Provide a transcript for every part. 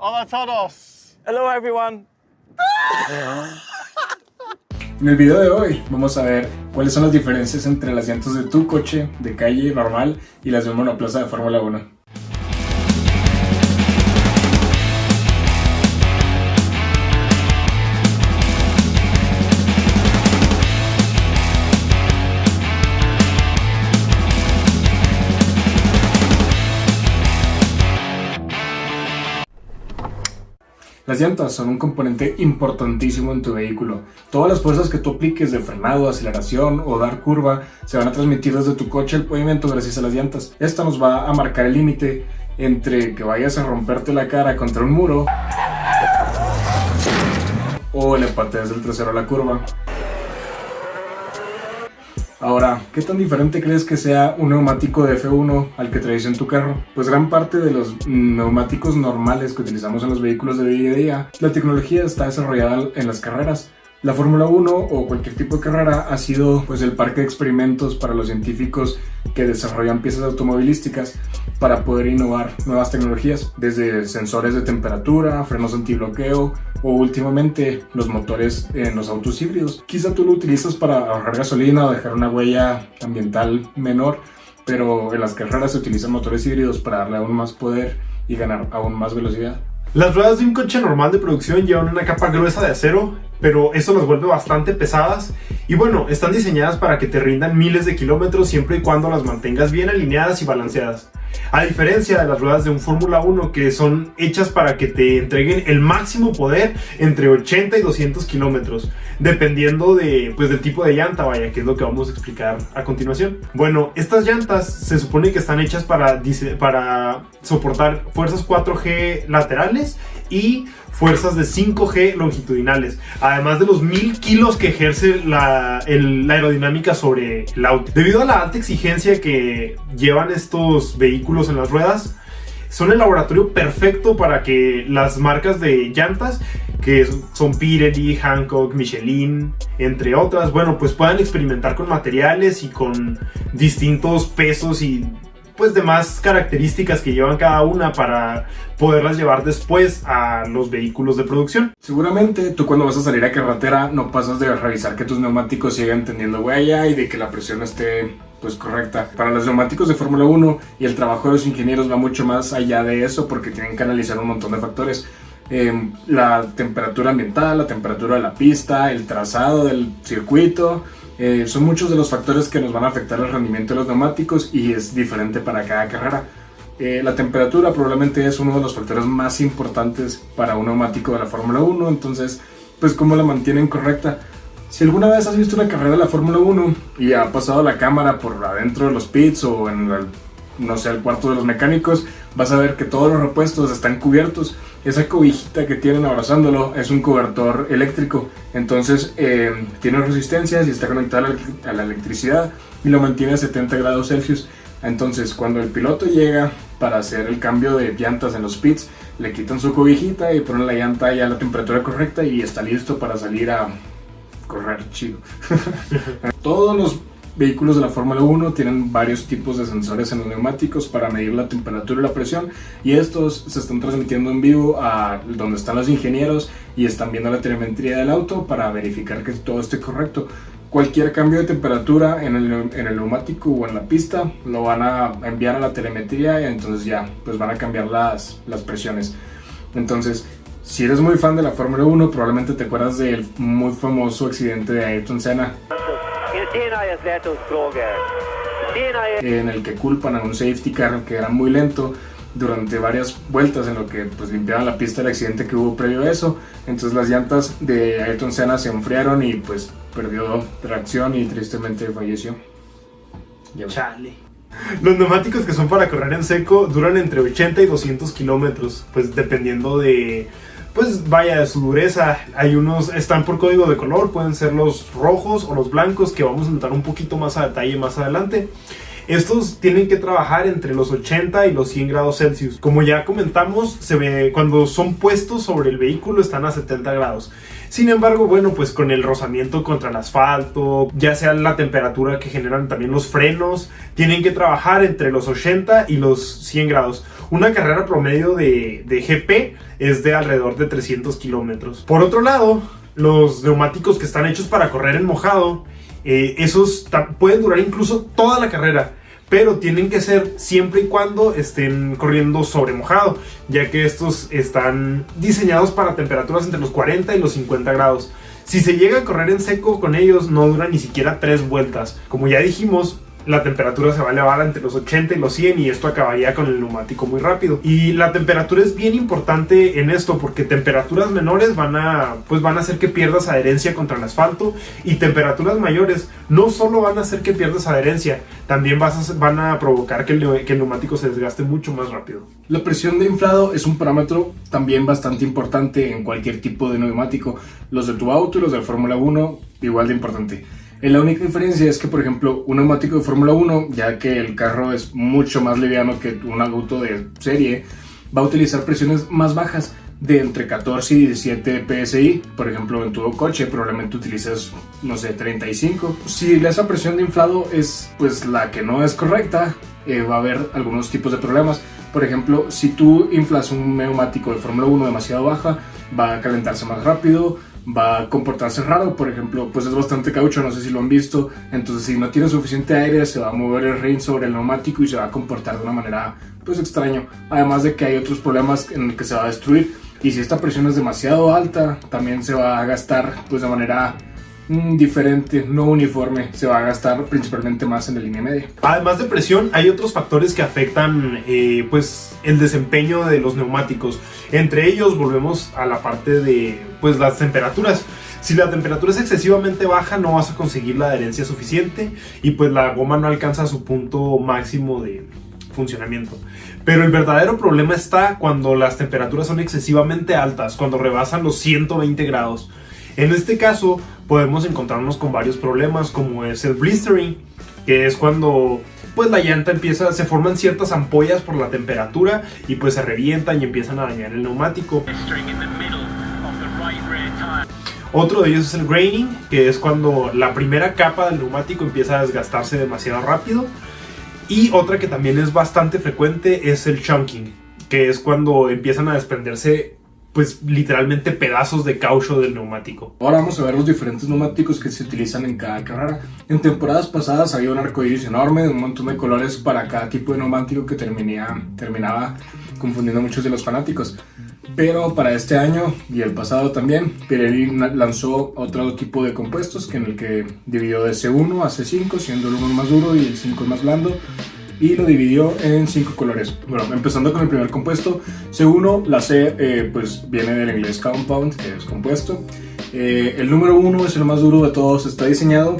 Hola a todos. Hello everyone. En el video de hoy vamos a ver cuáles son las diferencias entre las llantas de tu coche de calle normal y las de un monoplaza de Fórmula 1. Las llantas son un componente importantísimo en tu vehículo. Todas las fuerzas que tú apliques de frenado, aceleración o dar curva se van a transmitir desde tu coche al pavimento gracias a las llantas. Esto nos va a marcar el límite entre que vayas a romperte la cara contra un muro o le patees el trasero a la curva. Ahora, ¿qué tan diferente crees que sea un neumático de F1 al que traes en tu carro? Pues gran parte de los neumáticos normales que utilizamos en los vehículos de día a día, la tecnología está desarrollada en las carreras. La Fórmula 1 o cualquier tipo de carrera ha sido pues el parque de experimentos para los científicos que desarrollan piezas automovilísticas para poder innovar nuevas tecnologías, desde sensores de temperatura, frenos antibloqueo o últimamente los motores en los autos híbridos. Quizá tú lo utilizas para ahorrar gasolina o dejar una huella ambiental menor, pero en las carreras se utilizan motores híbridos para darle aún más poder y ganar aún más velocidad. Las ruedas de un coche normal de producción llevan una capa gruesa de acero, pero eso las vuelve bastante pesadas y bueno, están diseñadas para que te rindan miles de kilómetros siempre y cuando las mantengas bien alineadas y balanceadas. A diferencia de las ruedas de un Fórmula 1 que son hechas para que te entreguen el máximo poder entre 80 y 200 kilómetros, dependiendo del tipo de llanta, vaya, que es lo que vamos a explicar a continuación. Bueno, estas llantas se supone que están hechas para soportar fuerzas 4G laterales y fuerzas de 5G longitudinales, además de los 1000 kilos que ejerce la aerodinámica sobre el auto. Debido a la alta exigencia que llevan estos vehículos en las ruedas, son el laboratorio perfecto para que las marcas de llantas, que son Pirelli, Hankook, Michelin, entre otras, bueno, pues puedan experimentar con materiales y con distintos pesos y pues demás características que llevan cada una para poderlas llevar después a los vehículos de producción. Seguramente tú cuando vas a salir a carretera no pasas de revisar que tus neumáticos sigan teniendo huella y de que la presión esté pues correcta. Para los neumáticos de Fórmula 1 y el trabajo de los ingenieros va mucho más allá de eso porque tienen que analizar un montón de factores. La temperatura ambiental, la temperatura de la pista, el trazado del circuito. Son muchos de los factores que nos van a afectar el rendimiento de los neumáticos y es diferente para cada carrera. La temperatura probablemente es uno de los factores más importantes para un neumático de la Fórmula 1, entonces, pues cómo la mantienen correcta. Si alguna vez has visto una carrera de la Fórmula 1 y ha pasado la cámara por adentro de los pits o en el cuarto de los mecánicos, vas a ver que todos los repuestos están cubiertos. Esa cobijita que tienen abrazándolo es un cobertor eléctrico, entonces tiene resistencias y está conectado a la electricidad y lo mantiene a 70 grados Celsius. Entonces cuando el piloto llega para hacer el cambio de llantas en los pits, le quitan su cobijita y ponen la llanta ya a la temperatura correcta y está listo para salir a correr chido. Todos los vehículos de la Fórmula 1 tienen varios tipos de sensores en los neumáticos para medir la temperatura y la presión, y estos se están transmitiendo en vivo a donde están los ingenieros y están viendo la telemetría del auto para verificar que todo esté correcto. Cualquier cambio de temperatura en el neumático o en la pista lo van a enviar a la telemetría y entonces ya pues van a cambiar las presiones. Entonces, si eres muy fan de la Fórmula 1, probablemente te acuerdas del muy famoso accidente de Ayrton Senna, en el que culpan a un safety car que era muy lento durante varias vueltas en lo que pues limpiaban la pista del accidente que hubo previo a eso. Entonces las llantas de Ayrton Senna se enfriaron y pues perdió tracción y tristemente falleció. Chale. Los neumáticos que son para correr en seco duran entre 80 y 200 kilómetros, pues dependiendo de de su dureza. Hay unos, están por código de color, pueden ser los rojos o los blancos, que vamos a notar un poquito más a detalle más adelante. Estos tienen que trabajar entre los 80 y los 100 grados Celsius. Como ya comentamos, se ve cuando son puestos sobre el vehículo están a 70 grados. Sin embargo, bueno, pues con el rozamiento contra el asfalto, ya sea la temperatura que generan también los frenos, tienen que trabajar entre los 80 y los 100 grados. Una carrera promedio de GP es de alrededor de 300 kilómetros. Por otro lado, los neumáticos que están hechos para correr en mojado, esos pueden durar incluso toda la carrera, pero tienen que ser siempre y cuando estén corriendo sobre mojado, ya que estos están diseñados para temperaturas entre los 40 y los 50 grados. Si se llega a correr en seco con ellos, no duran ni siquiera 3 vueltas. Como ya dijimos, la temperatura se va a elevar entre los 80 y los 100 y esto acabaría con el neumático muy rápido. Y la temperatura es bien importante en esto porque temperaturas menores van a hacer que pierdas adherencia contra el asfalto, y temperaturas mayores no solo van a hacer que pierdas adherencia, también van a provocar que el neumático se desgaste mucho más rápido. La presión de inflado es un parámetro también bastante importante en cualquier tipo de neumático. Los de tu auto y los de Fórmula 1 igual de importante. La única diferencia es que, por ejemplo, un neumático de Fórmula 1, ya que el carro es mucho más liviano que un auto de serie, va a utilizar presiones más bajas de entre 14 y 17 PSI. Por ejemplo, en tu coche probablemente utilices, no sé, 35. Si esa presión de inflado es pues la que no es correcta, va a haber algunos tipos de problemas. Por ejemplo, si tú inflas un neumático de Fórmula 1 demasiado baja, va a calentarse más rápido, va a comportarse raro. Por ejemplo, pues es bastante caucho, no sé si lo han visto, entonces si no tiene suficiente aire se va a mover el rin sobre el neumático y se va a comportar de una manera pues extraño, además de que hay otros problemas en el que se va a destruir, y si esta presión es demasiado alta también se va a gastar pues de manera diferente, no uniforme, se va a gastar principalmente más en la línea media. Además de presión, hay otros factores que afectan pues el desempeño de los neumáticos. Entre ellos volvemos a la parte de pues las temperaturas. Si la temperatura es excesivamente baja, no vas a conseguir la adherencia suficiente y pues la goma no alcanza su punto máximo de funcionamiento. Pero el verdadero problema está cuando las temperaturas son excesivamente altas, cuando rebasan los 120 grados. En este caso podemos encontrarnos con varios problemas, como es el blistering, que es cuando pues la llanta se forman ciertas ampollas por la temperatura y pues se revientan y empiezan a dañar el neumático. Otro de ellos es el graining, que es cuando la primera capa del neumático empieza a desgastarse demasiado rápido. Y otra que también es bastante frecuente es el chunking, que es cuando empiezan a desprenderse pues literalmente pedazos de caucho del neumático. Ahora vamos a ver los diferentes neumáticos que se utilizan en cada carrera. En temporadas pasadas había un arcoíris enorme de un montón de colores para cada tipo de neumático que terminaba confundiendo a muchos de los fanáticos. Pero para este año y el pasado también, Pirelli lanzó otro tipo de compuestos en el que dividió de C1 a C5, siendo el 1 más duro y el 5 más blando, y lo dividió en 5 colores. Bueno, empezando con el primer compuesto, C1, la C pues viene del inglés compound, que es compuesto. El número 1 es el más duro de todos, está diseñado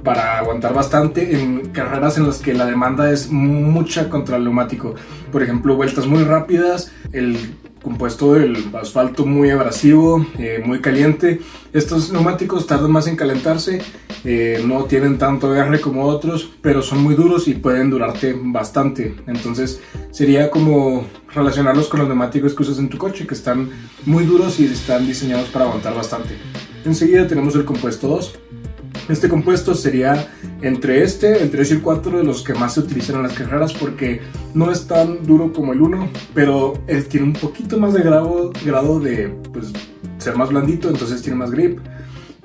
para aguantar bastante en carreras en las que la demanda es mucha contra el neumático. Por ejemplo, vueltas muy rápidas, el compuesto del asfalto muy abrasivo, muy caliente. Estos neumáticos tardan más en calentarse, no tienen tanto agarre como otros, pero son muy duros y pueden durarte bastante. Entonces sería como relacionarlos con los neumáticos que usas en tu coche, que están muy duros y están diseñados para aguantar bastante. Enseguida tenemos el compuesto 2. Este compuesto sería entre el 3 y el 4 de los que más se utilizan en las carreras, porque no es tan duro como el 1, pero él tiene un poquito más de grado de pues, ser más blandito, entonces tiene más grip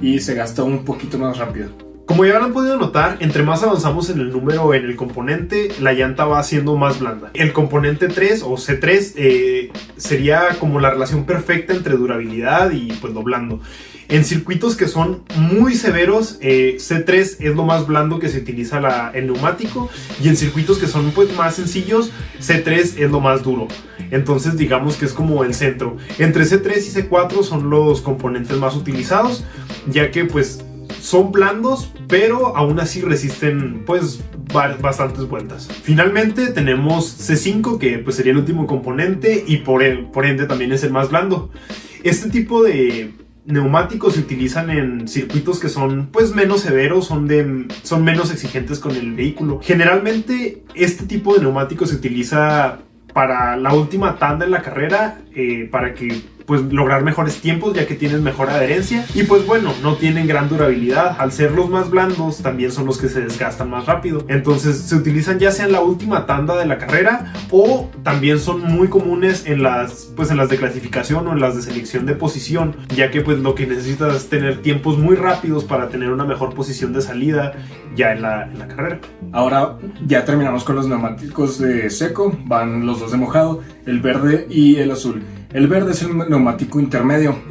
y se gasta un poquito más rápido. Como ya habrán podido notar, entre más avanzamos en el número en el componente, la llanta va siendo más blanda. El componente 3 o C3 sería como la relación perfecta entre durabilidad y pues lo blando. En circuitos que son muy severos, C3 es lo más blando que se utiliza el neumático, y en circuitos que son pues más sencillos, C3 es lo más duro. Entonces digamos que es como el centro. Entre C3 y C4 son los componentes más utilizados, ya que pues son blandos, pero aún así resisten pues bastantes vueltas. Finalmente tenemos C5, que pues sería el último componente y por ende también es el más blando. Este tipo de neumáticos se utilizan en circuitos que son pues menos severos, son menos exigentes con el vehículo. Generalmente este tipo de neumáticos se utiliza para la última tanda en la carrera, para que pues lograr mejores tiempos ya que tienen mejor adherencia y pues bueno, no tienen gran durabilidad. Al ser los más blandos también son los que se desgastan más rápido, entonces se utilizan ya sea en la última tanda de la carrera o también son muy comunes en las de clasificación o en las de selección de posición, ya que pues lo que necesitas es tener tiempos muy rápidos para tener una mejor posición de salida ya en la carrera. Ahora ya terminamos con los neumáticos de seco, van los dos de mojado, el verde y el azul. El verde es el neumático intermedio,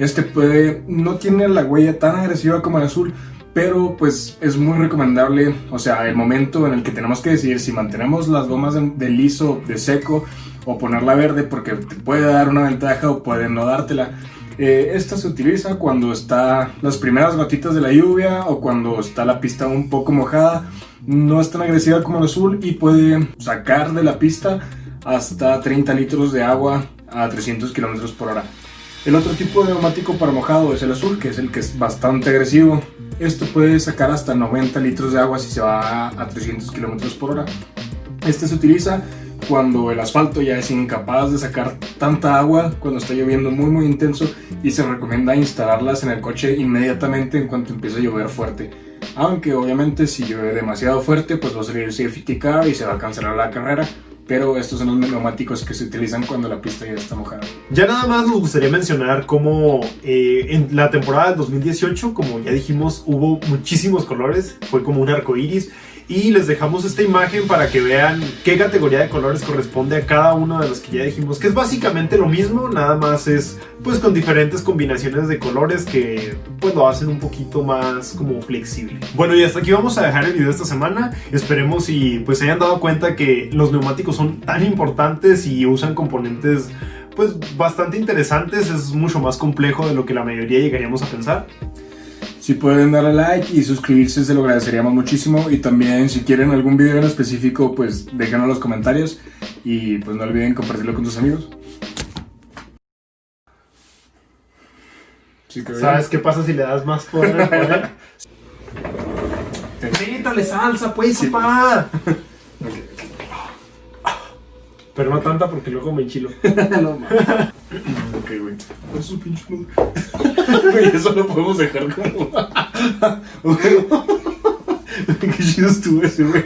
no tiene la huella tan agresiva como el azul, pero pues es muy recomendable, o sea, el momento en el que tenemos que decidir si mantenemos las gomas de liso, de seco o ponerla verde, porque te puede dar una ventaja o puede no dártela. Esta se utiliza cuando está las primeras gotitas de la lluvia o cuando está la pista un poco mojada, no es tan agresiva como el azul y puede sacar de la pista hasta 30 litros de agua a 300 km por hora. El otro tipo de neumático para mojado es el azul, que es el que es bastante agresivo. Esto puede sacar hasta 90 litros de agua si se va a 300 km por hora. Este se utiliza cuando el asfalto ya es incapaz de sacar tanta agua, cuando está lloviendo muy intenso, y se recomienda instalarlas en el coche inmediatamente en cuanto empiece a llover fuerte. Aunque obviamente si llueve demasiado fuerte pues va a salir el safety car y se va a cancelar la carrera. Pero estos son los neumáticos que se utilizan cuando la pista ya está mojada. Ya nada más nos gustaría mencionar cómo en la temporada del 2018, como ya dijimos, hubo muchísimos colores, fue como un arco iris. Y les dejamos esta imagen para que vean qué categoría de colores corresponde a cada uno de los que ya dijimos, que es básicamente lo mismo, nada más es pues con diferentes combinaciones de colores que pues lo hacen un poquito más como flexible. Bueno, y hasta aquí vamos a dejar el video de esta semana. Esperemos y pues se hayan dado cuenta que los neumáticos son tan importantes y usan componentes pues bastante interesantes. Es mucho más complejo de lo que la mayoría llegaríamos a pensar. Si pueden darle like y suscribirse, se lo agradeceríamos muchísimo. Y también si quieren algún video en específico, pues déjenlo en los comentarios. Y pues no olviden compartirlo con tus amigos. Sí, ¿sabes qué pasa si le das más poder? Métale salsa, pues, papá. Pero no tanta porque luego me enchilo. No mames. Ok, güey. Es su pinche madre. Güey, eso lo podemos dejar como. Qué chido estuvo ese, güey.